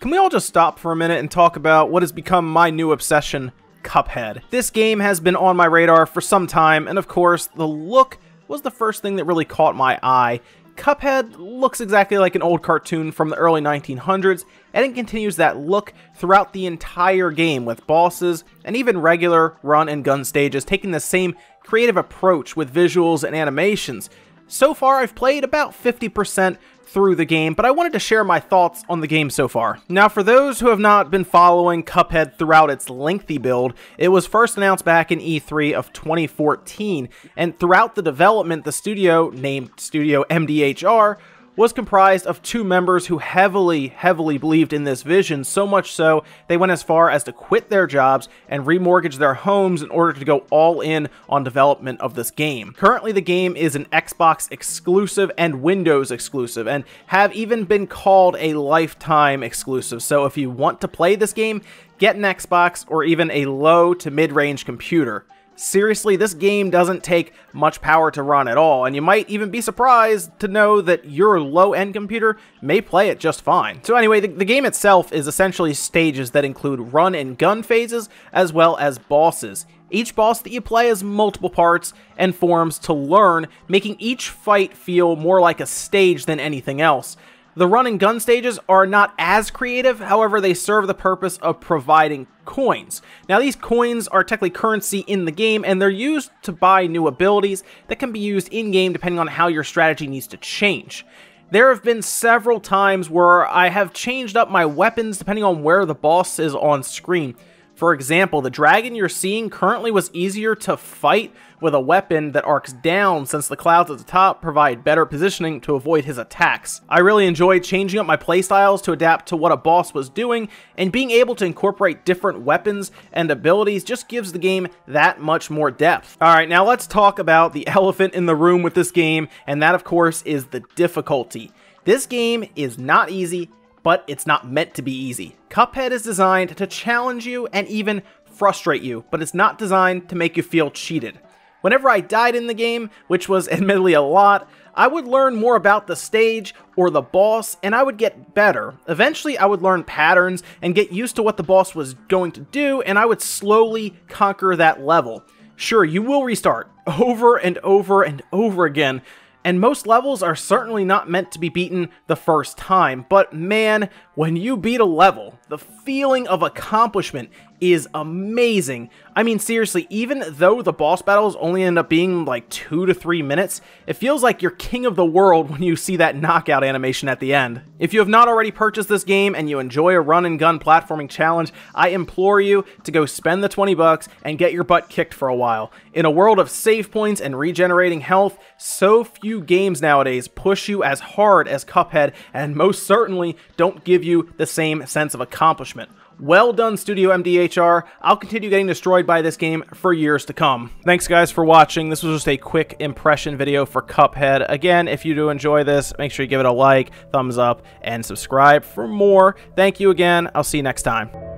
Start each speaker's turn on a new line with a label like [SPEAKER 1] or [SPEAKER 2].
[SPEAKER 1] Can we all just stop for a minute and talk about what has become my new obsession, Cuphead? This game has been on my radar for some time, and of course, the look was the first thing that really caught my eye. Cuphead looks exactly like an old cartoon from the early 1900s, and it continues that look throughout the entire game, with bosses and even regular run and gun stages taking the same creative approach with visuals and animations. So far, I've played about 50% through the game, but I wanted to share my thoughts on the game so far. Now, for those who have not been following Cuphead throughout its lengthy build, it was first announced back in E3 of 2014, and throughout the development, the studio, named Studio MDHR, was comprised of two members who heavily believed in this vision, so much so they went as far as to quit their jobs and remortgage their homes in order to go all in on development of this game. Currently, the game is an Xbox exclusive and Windows exclusive, and have even been called a lifetime exclusive. So if you want to play this game, get an Xbox or even a low to mid-range computer. Seriously, this game doesn't take much power to run at all, and you might even be surprised to know that your low-end computer may play it just fine. So anyway, the game itself is essentially stages that include run and gun phases, as well as bosses. Each boss that you play has multiple parts and forms to learn, making each fight feel more like a stage than anything else. The run and gun stages are not as creative, however they serve the purpose of providing coins. Now these coins are technically currency in the game, and they're used to buy new abilities that can be used in-game depending on how your strategy needs to change. There have been several times where I have changed up my weapons depending on where the boss is on screen. For example, the dragon you're seeing currently was easier to fight with a weapon that arcs down, since the clouds at the top provide better positioning to avoid his attacks. I really enjoyed changing up my playstyles to adapt to what a boss was doing, and being able to incorporate different weapons and abilities just gives the game that much more depth. Alright, now let's talk about the elephant in the room with this game, and that of course is the difficulty. This game is not easy, but it's not meant to be easy. Cuphead is designed to challenge you and even frustrate you, but it's not designed to make you feel cheated. Whenever I died in the game, which was admittedly a lot, I would learn more about the stage or the boss, and I would get better. Eventually, I would learn patterns and get used to what the boss was going to do, and I would slowly conquer that level. Sure, you will restart over and over and over again, and most levels are certainly not meant to be beaten the first time, but man, when you beat a level, the feeling of accomplishment is amazing. I mean, seriously, even though the boss battles only end up being like 2 to 3 minutes, it feels like you're king of the world when you see that knockout animation at the end. If you have not already purchased this game and you enjoy a run and gun platforming challenge, I implore you to go spend the 20 bucks and get your butt kicked for a while. In a world of save points and regenerating health, so few games nowadays push you as hard as Cuphead, and most certainly don't give you the same sense of accomplishment. Well done, Studio MDHR. I'll continue getting destroyed by this game for years to come. Thanks, guys, for watching. This was just a quick impression video for Cuphead. Again, if you do enjoy this, make sure you give it a like, thumbs up, and subscribe for more. Thank you again. I'll see you next time.